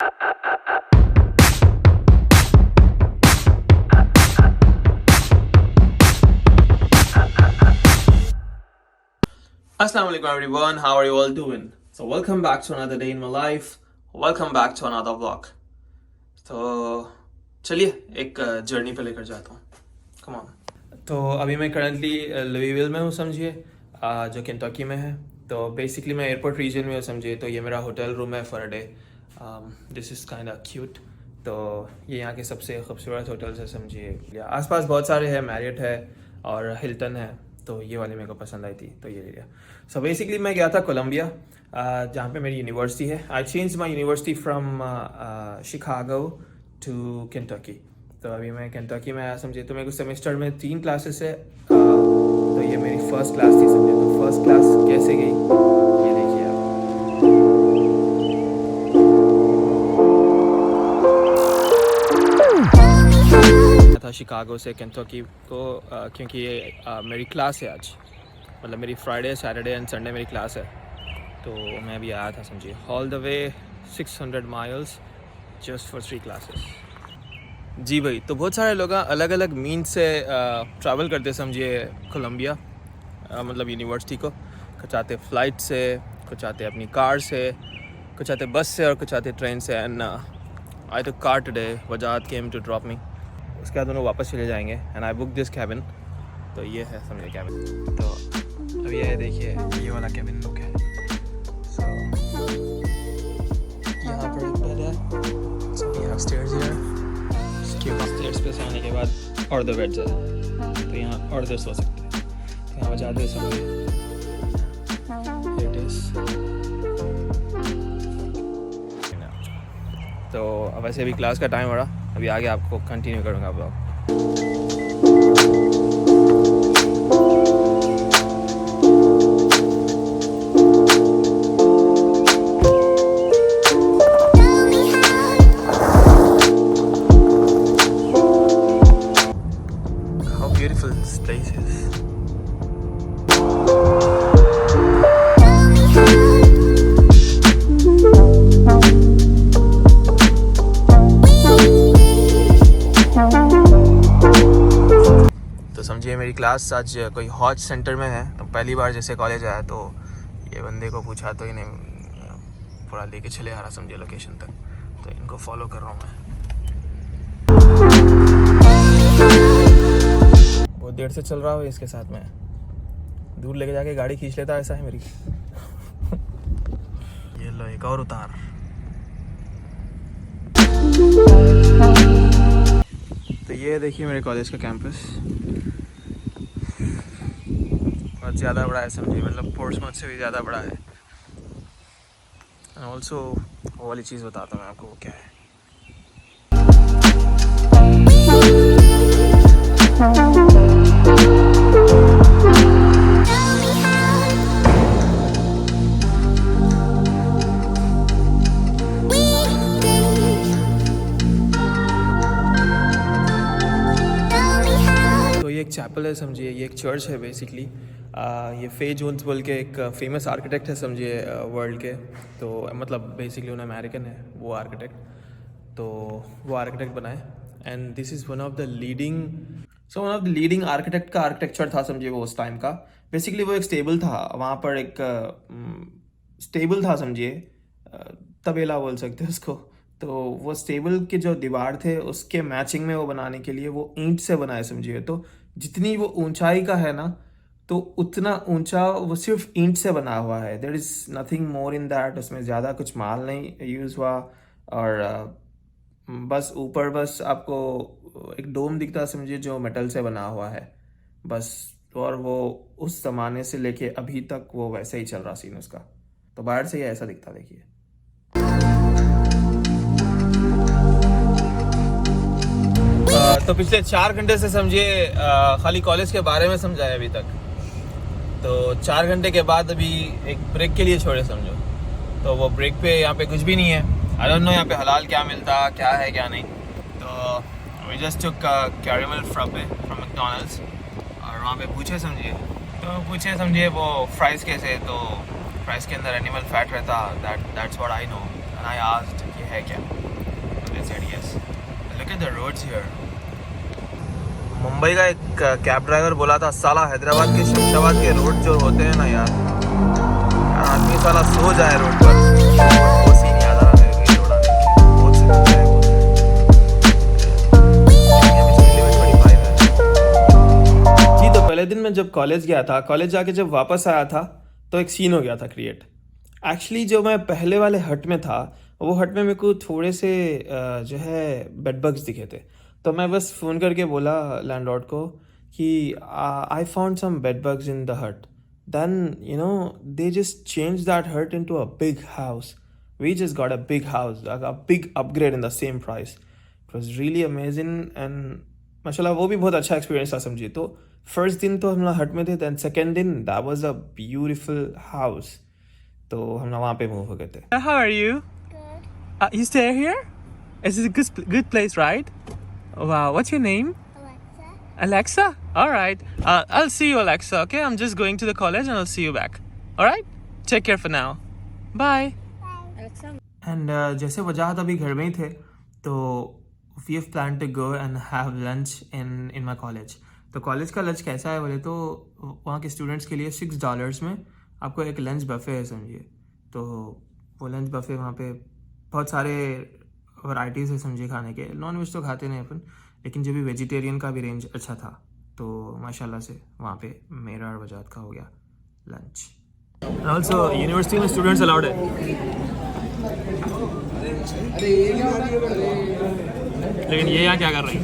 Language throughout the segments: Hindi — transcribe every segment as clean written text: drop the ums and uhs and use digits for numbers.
Assalamu alaikum everyone, how are you all doing? So welcome back to another day in my life, welcome back to another vlog. तो चलिए एक जर्नी पे लेकर जाता हूँ, कम ऑन। तो अभी मैं करंटली लुइविल में हूँ समझिए, जो केंटकी में है। तो बेसिकली मैं एयरपोर्ट रीजन में हूँ समझिए। तो ये मेरा होटल रूम है for a day. This is kind of cute. तो ये यहाँ के सबसे खूबसूरत होटल्स है समझिए। आसपास बहुत सारे हैं, मैरियट है और हिल्टन है। तो ये वाली मेरे को पसंद आई थी तो ये ले लिया। सो बेसिकली मैं गया था कोलंबिया, जहाँ पे मेरी यूनिवर्सिटी है। I change my university from Chicago to Kentucky. तो अभी मैं केंटकी में आया समझिए। तो मेरे को सेमेस्टर में 3 क्लासेस है। तो ये मेरी फर्स्ट क्लास थी समझिए। तो फर्स्ट क्लास कैसे गई ये देखिए आप। था शिकागो से केंटकी को क्योंकि ये मेरी क्लास है आज, मतलब मेरी फ्राइडे सैटरडे एंड संडे मेरी क्लास है। तो मैं भी आया था समझिए, all the way 600 miles just for 3 classes. जी भाई, तो बहुत सारे लोग अलग अलग मीन से ट्रैवल करते समझिए कोलंबिया, मतलब यूनिवर्सिटी को। कुछ आते फ़्लाइट से, कुछ आते अपनी कार से, कुछ आते बस से और कुछ आते ट्रेन से। And I took car today, Wajahat came to drop me. उसके बाद दोनों वापस चले जाएंगे। And I book this cabin. तो ये है समझिए कैबिन। तो अब ये है देखिए, ये वाला कैबिन लुक है। सो यहाँ पर एक बेड है। सो ये अपस्टेयर्स है। उसके बाद स्टेयर्स पे से आने के बाद और 2 बेड्स है। तो यहाँ और 2 सो सकते हैं। तो यहाँ जाते हैं समझिए। It is. तो अब वैसे भी क्लास का टाइम हो रहा, अभी आगे आपको कंटिन्यू करूँगा blog. How beautiful this place is. तो समझिए मेरी क्लास आज कोई हॉज सेंटर में है। तो पहली बार जैसे कॉलेज आया तो ये बंदे को पूछा तो इन्हें पूरा लेके चले आ रहा समझिए लोकेशन तक। तो इनको फॉलो कर रहा हूँ मैं। बहुत देर से चल रहा हूँ इसके साथ में, दूर लेके जाके गाड़ी खींच लेता, ऐसा है मेरी। ये लो एक और उतार। तो ये देखिए मेरे कॉलेज का कैंपस, बहुत ज़्यादा बड़ा है समझिए, मतलब पोर्ट्समाउथ से भी ज़्यादा बड़ा है। एंड ऑल्सो वो वाली चीज़ बताता हूँ मैं आपको वो क्या है। तो ये एक चैपल है समझिए, ये एक चर्च है बेसिकली। ये फे जोन्स बोल के एक फेमस आर्किटेक्ट है समझिए वर्ल्ड के। तो मतलब बेसिकली उन्हें अमेरिकन है वो आर्किटेक्ट। तो वो आर्किटेक्ट बनाए। And this is one of the leading architect का आर्किटेक्चर था समझिए वो उस टाइम का। बेसिकली वो एक स्टेबल था वहाँ पर, एक स्टेबल था समझिए, तबेला बोल सकते हैं उसको। तो वो स्टेबल के जो दीवार थे उसके मैचिंग में वो बनाने के लिए वो ईंट से बनाए समझिए। तो जितनी वो ऊंचाई का है ना, तो उतना ऊंचा वो सिर्फ ईंट से बना हुआ है। There is nothing more in that. उसमें ज़्यादा कुछ माल नहीं यूज़ हुआ। और बस ऊपर बस आपको एक डोम दिखता समझिए जो मेटल से बना हुआ है बस। और वो उस ज़माने से लेके अभी तक वो वैसे ही चल रहा सीन उसका। तो बाहर से ही ऐसा दिखता देखिए। तो पिछले 4 घंटे से समझिए खाली कॉलेज के बारे में समझाया अभी तक। तो 4 घंटे के बाद अभी एक ब्रेक के लिए छोड़े समझो। तो वो ब्रेक पे यहाँ पे कुछ भी नहीं है। आई डोंट नो यहाँ पे हलाल क्या मिलता, क्या है क्या नहीं। तो we just took caramel frappe from McDonald's. और वहाँ पे पूछे समझिए वो फ्राइज़ कैसे। तो फ्राइज़ के अंदर एनिमल फैट रहता, that's what I know. And I asked ये है क्या। at the roads here. Mumbai का एक कैब ड्राइवर बोला था साला हैदराबाद के शमशाबाद के रोड जो होते हैं ना यार आदमी साला सो जाए रोड पर वो सीन याद आ रहा मेरे को ये रोड आने की बहुत सुकून है वो जी। तो पहले दिन मैं जब कॉलेज गया था कॉलेज जाके जब वापस आया था तो एक सीन हो गया था क्रिएट। एक्चुअली जो मैं पहले वाले हट में था वो हट में मेरे को थोड़े से जो है बेड बग्स दिखे थे तो मैं बस फ़ोन करके बोला लैंडलॉर्ड को कि I found some bed bugs in the hut. Then you know they just change that hut into a big house. We just got a big house, a big upgrade in the same price. It was really amazing and माशाल्लाह वो भी बहुत अच्छा एक्सपीरियंस था समझिए। तो फर्स्ट दिन तो हम लोग हट में थे, दैन सेकेंड दिन that was a beautiful house तो हम लोग वहाँ पे मूव हो गए थे। How are you? Good. You stay here? Is it a good place, right? Wow. What's your name? Alexa. Alexa? All right. I'll see you, Alexa. Okay. I'm just going to the college and I'll see you back. All right. Take care for now. Bye. Alexa. And जैसे वजाहत अभी घर में ही थे तो we have plan to go and have lunch in my college. तो कॉलेज का लंच कैसा है बोले तो वहाँ के स्टूडेंट्स के लिए $6 में आपको एक लंच बफ़े है समझिए। तो वो लंच बफ़े वहाँ पे बहुत सारे वैराइटीज़ है समझिए खाने के। नॉन वेज तो खाते नहीं अपन, लेकिन जो भी वेजिटेरियन का भी रेंज अच्छा था तो माशाल्लाह से वहाँ पे मेरा और वजाहत का हो गया लंच। ऑल्सो यूनिवर्सिटी में स्टूडेंट्स अलाउड है लेकिन ये यहाँ क्या कर रहे हैं?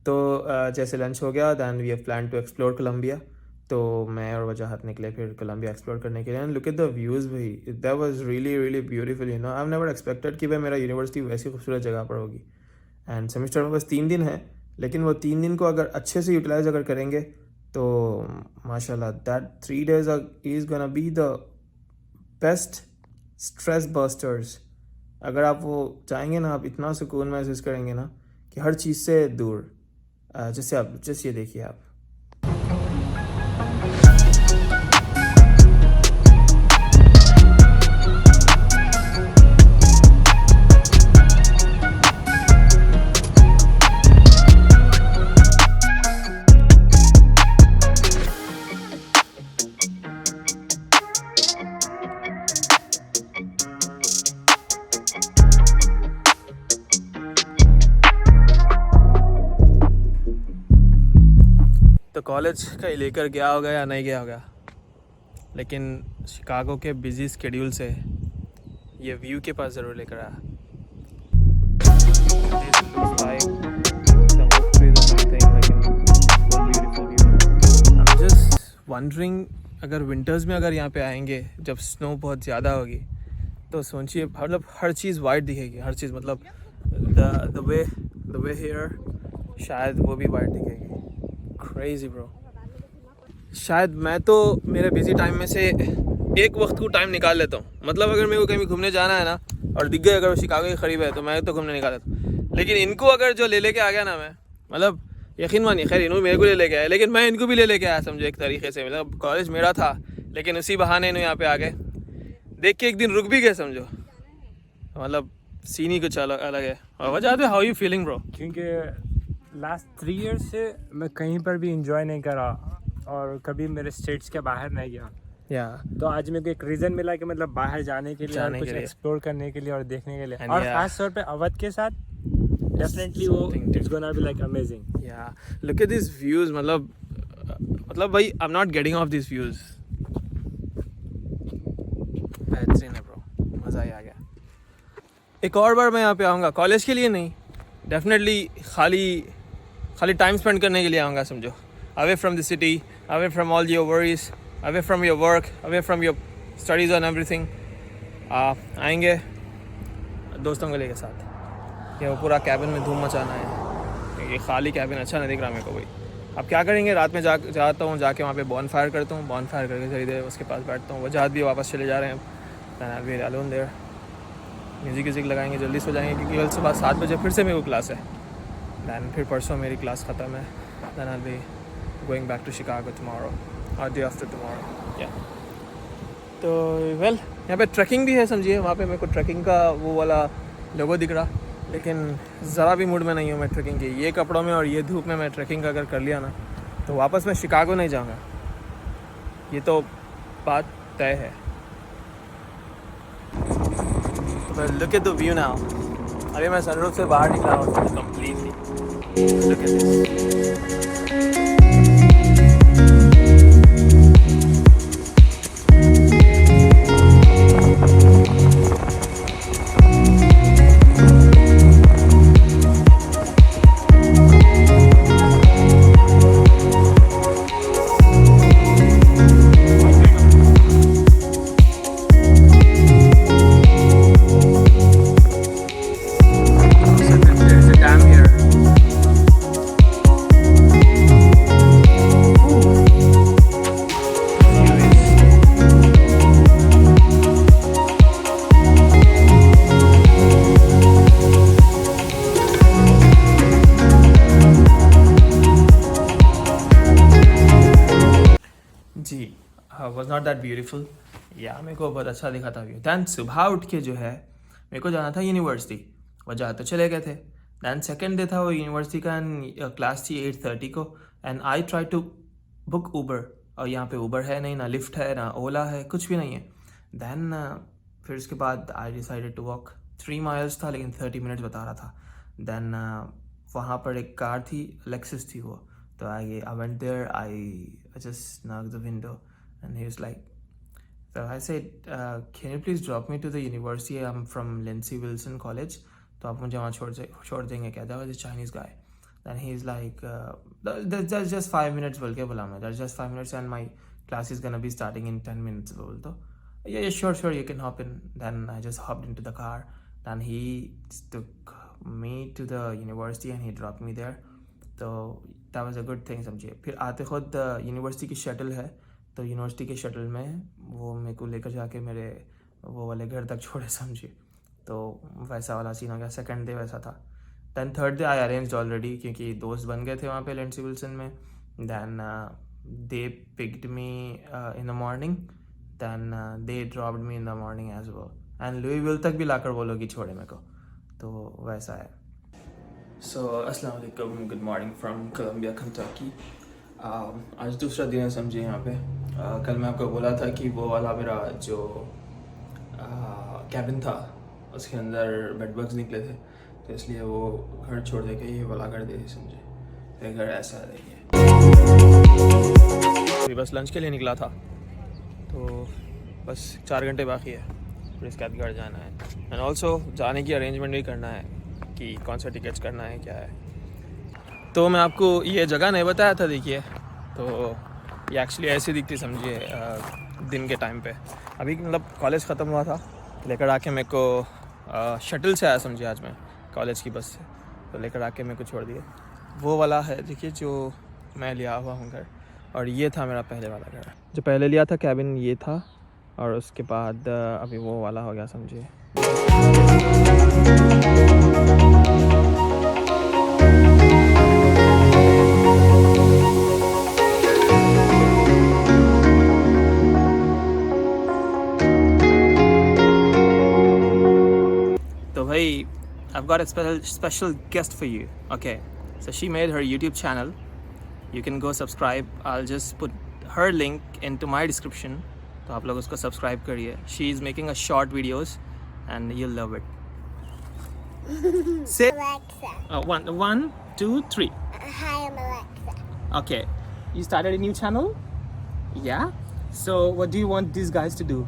तो जैसे लंच हो गया then we have plan to explore Columbia. तो मैं और वजाहत निकले फिर कोलंबिया एक्सप्लोर करने के लिए। And look at the views भाई, that was really really beautiful you know. I have never expected कि भाई मेरा यूनिवर्सिटी वैसी खूबसूरत जगह पर होगी। एंड सेमेस्टर में बस 3 दिन है, लेकिन वो 3 दिन को अगर अच्छे से यूटिलाइज अगर करेंगे तो माशाल्लाह that 3 days is gonna be the best stress busters. अगर आप वो चाहेंगे ना आप इतना सुकून महसूस करेंगे ना कि हर चीज़ से दूर। जैसे ये देखिए आप तो कॉलेज का ही लेकर गया होगा या नहीं गया होगा, लेकिन शिकागो के बिजी स्केड्यूल से ये व्यू के पास ज़रूर लेकर आया। जस्ट वंडरिंग अगर विंटर्स में अगर यहाँ पे आएंगे जब स्नो बहुत ज़्यादा होगी तो सोचिए मतलब हर चीज़ वाइट दिखेगी, हर चीज़ मतलब द वे हियर शायद वो भी वाइट दिखेगी। Crazy bro. शायद मैं तो मेरे बिजी टाइम में से एक वक्त को टाइम निकाल लेता हूँ। मतलब अगर मेरे को कहीं घूमने जाना है ना और दिख गए अगर शिकागो के करीब है तो मैं तो घूमने निकाल लेता हूँ। लेकिन इनको अगर जो ले लेके आ गया ना मैं मतलब यकीन मानिए, खैर इन्होंने मेरे को ले लेके आया लेकिन मैं इनको भी ले लेके आया समझो एक तरीके से। मतलब कॉलेज मेरा था लेकिन उसी बहाने इन्होंने यहाँ पे आ गए, देख के एक दिन रुक भी गए समझो। मतलब सीन ही कुछ अलग है। और वजह तो हाउ यू फीलिंग ब्रो? क्योंकि लास्ट 3 years से मैं कहीं पर भी इंजॉय नहीं करा और कभी मेरे स्टेट्स के बाहर नहीं गया। या तो आज मेरे को एक रीज़न मिला कि मतलब बाहर जाने के लिए और कुछ एक्सप्लोर करने के लिए और देखने के लिए। And और yeah. खास तौर पे अवध के साथ डेफिनेटली वो it's gonna be like amazing. या लुक एट दिस व्यूज। मतलब भाई I am not getting off this views. बेहतरीन है ब्रो, मज़ा ही आ गया। एक और बार मैं यहाँ पे आऊँगा, कॉलेज के लिए नहीं, डेफिनेटली खाली टाइम स्पेंड करने के लिए आऊँगा समझो। Away from the city, away from all your worries, away from your work, away from your studies and everything. आएंगे दोस्तों को लेके साथ। ये वो पूरा कैबिन में धूम मचाना है क्योंकि खाली कैबिन अच्छा नहीं दिख रहा मेरे को भाई। अब क्या करेंगे, रात में जाता हूँ, जाके वहाँ पे बॉन फायर करता हूँ, बॉन फायर करके थोड़ी देर उसके पास बैठता हूँ। वजाहत भी वापस चले जा रहे हैं, then I'll be alone there. Music लगाएंगे, जल्दी सो जाएंगे क्योंकि कल सुबह 7 बजे फिर से मेरे को क्लास है। दैन फिर परसों मेरी क्लास ख़त्म है। Then I be going back to Chicago tomorrow और डे आफ्टर टुमारो। या तो वेल यहाँ पे ट्रैकिंग भी है समझिए। वहाँ पे मेरे को ट्रैकिंग का वो वाला लोगो दिख रहा, लेकिन ज़रा भी मूड में नहीं हूँ मैं ट्रैकिंग की। ये कपड़ों में और ये धूप में मैं ट्रैकिंग अगर कर लिया ना तो वापस मैं शिकागो नहीं जाऊँगा, ये तो बात तय है। तो look at the view now. अभी मैं सनरूफ से बाहर निकला हूँ कम्प्लीटली। Look at this. जी वॉज नॉट दैट ब्यूटीफुल। या मेरे को बहुत अच्छा दिखा था व्यू। दैन सुबह उठ के जो है मेरे को जाना था यूनिवर्सिटी, वजह तो चले गए थे। दैन सेकेंड डे था वो यूनिवर्सिटी का, क्लास थी 8:30 को। And I try to book Uber, और यहाँ पे ऊबर है नहीं, ना लिफ्ट है, ना ओला है, कुछ भी नहीं है। दैन फिर उसके बाद I decided to walk 3 miles था, लेकिन 30 मिनट्स बता रहा था। दैन वहाँ पर एक कार थी, लेक्सस थी वो। तो I went there, I just knocked the window and he was like, so I said, can you please drop me to the university? I'm from Lindsey Wilson College, तो आप मुझे वहाँ छोड़ देंगे क्या? That was a Chinese guy. Then he's like, that's just 5 minutes बोल के बोला मैं, that's just 5 minutes and my class is gonna be starting in 10 minutes बोल तो yeah sure you can hop in. Then I just hopped into the car. Then he took me to the university and he dropped me there. तो that was a good thing समझिए। फिर आते खुद यूनिवर्सिटी की शटल है, तो यूनिवर्सिटी के शटल में वो मेरे को लेकर जाके मेरे वो वाले घर तक छोड़े समझिए। तो वैसा वाला सीन हो गया। सेकंड डे वैसा था। Then third day I arranged already, क्योंकि दोस्त बन गए थे वहाँ पे लिंडसी विल्सन में। Then they picked me in the morning, then they dropped me in the morning as well, and लुईविल तक भी लाकर वो लोग ही छोड़े मेरे को। तो वैसा है। सो अस्सलाम वालेकुम, good morning from Columbia Kentucky. आज दूसरा दिन है समझिए यहाँ पे। कल मैं आपको बोला था कि वो वाला मेरा जो कैबिन था उसके अंदर बेडबग्स निकले थे, तो इसलिए वो घर छोड़ दे के ये वाला घर दे समझे। ये घर ऐसा है, देखिए। अभी बस लंच के लिए निकला था, तो बस 4 घंटे बाकी है, फिर इसके बाद घर जाना है। एंड ऑल्सो जाने की अरेंजमेंट भी करना है कि कौन सा टिकट्स करना है, क्या है। तो मैं आपको ये जगह नहीं बताया था, देखिए। तो ये एक्चुअली ऐसी दिखती समझिए दिन के टाइम पे। अभी मतलब कॉलेज ख़त्म हुआ था, लेकर आके मेरे को शटल से आया समझिए आज मैं, कॉलेज की बस से। तो लेकर आके मेरे को छोड़ दिए। वो वाला है देखिए जो मैं लिया हुआ हूँ घर, और ये था मेरा पहले वाला घर। जो पहले लिया था कैबिन ये था, और उसके बाद अभी वो वाला हो गया समझिए। तो भाई, I've got a special guest for you. Okay, so she made her YouTube channel. You can go subscribe. I'll just put her link into my description. तो आप लोग उसको सब्सक्राइब करिए। She is making a short videos and you'll love it. Say Alexa. 1, 2, 3. Hi, I'm Alexa. Okay, you started a new channel? Yeah? So what do you want these guys to do?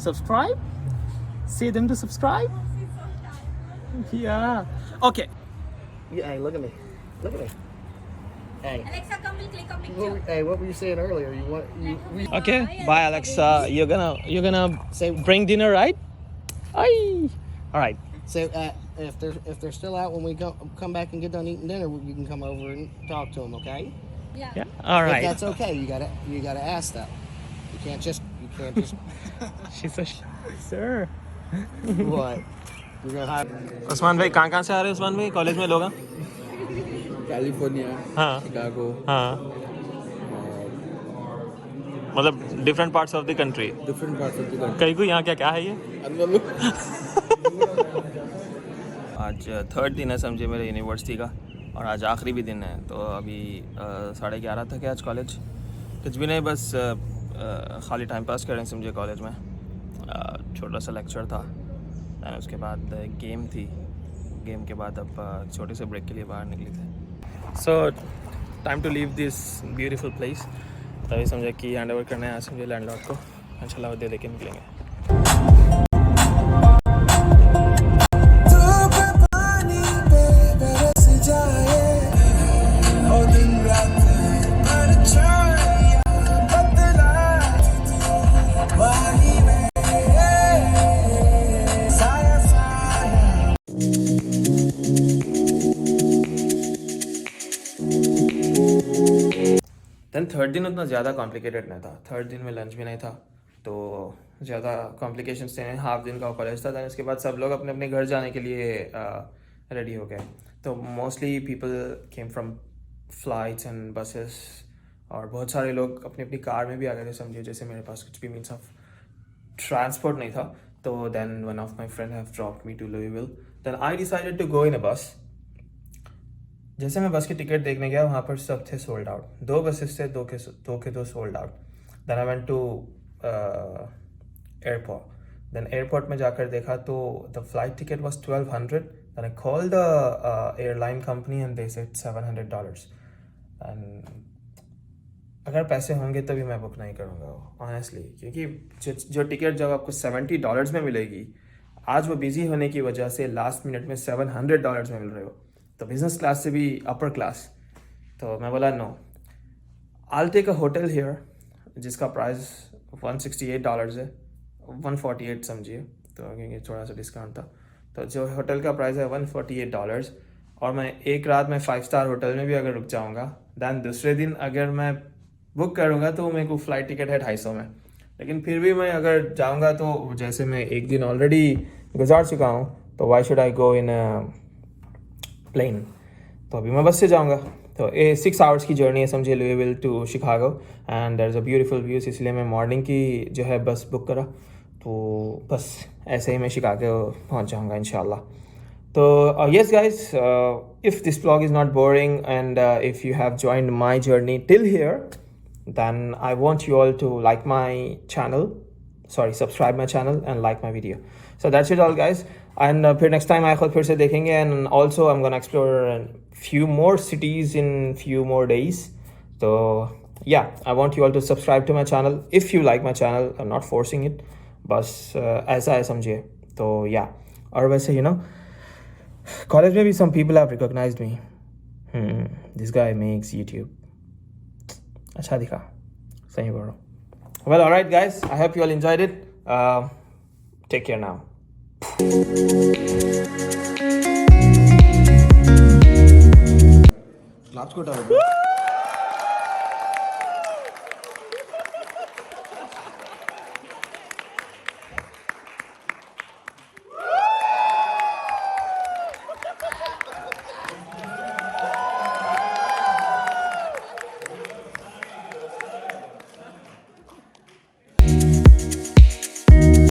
Subscribe? Say them to subscribe? Yeah. Okay. Yeah, hey, look at me. Look at me. Hey. Alexa, come we'll click a picture. Hey, what were you saying earlier? You want you? Okay. Bye, Alexa. You're gonna Say bring dinner, right? Aye. All right. say if they're still out when we come back and get done eating dinner, you can come over and talk to them, okay? Yeah. Yeah. All If right. that's okay. You gotta ask that. You can't just. She said, sir. What? You're gonna hire Usman भाई कहाँ से आ रहे हैं उस्मान भाई कॉलेज में लोग हैं? कैलिफोर्निया, हाँ शिकागो, हाँ मतलब different parts of the country. Different parts of the country. कहीं को यहाँ क्या है ये? आज थर्ड दिन है समझे मेरे यूनिवर्सिटी का और आज आखिरी भी दिन है. तो अभी 11:30 तक है आज कॉलेज. कुछ भी नहीं बस खाली टाइम पास कर रहे हैं समझे कॉलेज में. छोटा सा लेक्चर था और उसके बाद गेम थी. गेम के बाद अब छोटे से ब्रेक के लिए बाहर निकले थे. So time to leave this beautiful place. तभी समझे कि हैंड ओवर करना है आज समझे लैंडलॉर्ड को. इंशाल्लाह वो दे के निकलेंगे. दैन थर्ड दिन उतना ज़्यादा कॉम्प्लिकेटेड नहीं था. थर्ड दिन में लंच भी नहीं था तो ज़्यादा कॉम्प्लिकेशंस थे. हाफ दिन का कॉलेज था. दैन उसके बाद सब लोग अपने अपने घर जाने के लिए रेडी हो गए. तो mostly people came from flights and buses और बहुत सारे लोग अपनी अपनी कार में भी आ गए थे समझिए. जैसे मेरे पास कुछ भी मीन्स ऑफ ट्रांसपोर्ट नहीं था तो then one of my friend have dropped me to लुइविल. Then I decided to go in a bus. जैसे मैं बस की टिकट देखने गया वहाँ पर सब थे सोल्ड आउट. 2 बसेस थे, दो के दो sold out. Then I went to airport. Then airport में जाकर देखा तो the flight ticket was $1,200. Then I called the airline company and they said $700. And अगर पैसे होंगे तभी मैं बुक नहीं करूँगा ऑनेस्टली, क्योंकि जो टिकट जब आपको $70 में मिलेगी आज वो बिजी होने की वजह से लास्ट मिनट में $700 में मिल रहे हो. तो बिजनेस क्लास से भी अपर क्लास. तो मैं बोला no, I take a hotel here जिसका प्राइस $168 है. 148 समझिए तो क्योंकि थोड़ा सा डिस्काउंट था. तो जो होटल का प्राइस है $148 और मैं एक रात में 5 स्टार होटल में भी अगर रुक जाऊंगा दैन दूसरे दिन अगर मैं बुक करूंगा तो मेरे को फ्लाइट टिकट है 250 में. लेकिन फिर भी मैं अगर जाऊंगा तो जैसे मैं एक दिन ऑलरेडी गुजार चुका हूँ तो why should I go in plane. तो अभी मैं बस से जाऊंगा. तो 6 आवर्स की जर्नी है समझिए लुइविल to Chicago and there is a beautiful views. इसलिए मैं मॉर्निंग की जो है बस बुक करा. तो बस ऐसे ही मैं शिकागो पहुंच जाऊंगा इंशाल्लाह. तो yes guys, if this vlog is not boring and if you have joined my journey till here, then I want you all to like my channel, subscribe my channel and like my video. So that's it all guys. And फिर next time आए खुद फिर से देखेंगे. And also I'm gonna explore a few more cities in few more days. So yeah, I want you all to subscribe to my channel if you like my channel. I'm not forcing it. बस ऐसा है समझिए. तो yeah, और वैसे you know college में भी some people have recognized me. This guy makes YouTube. अच्छा दिखा, सही बोल रहा हूँ. Well, alright guys, I hope you all enjoyed it. Take care now. Claps go down.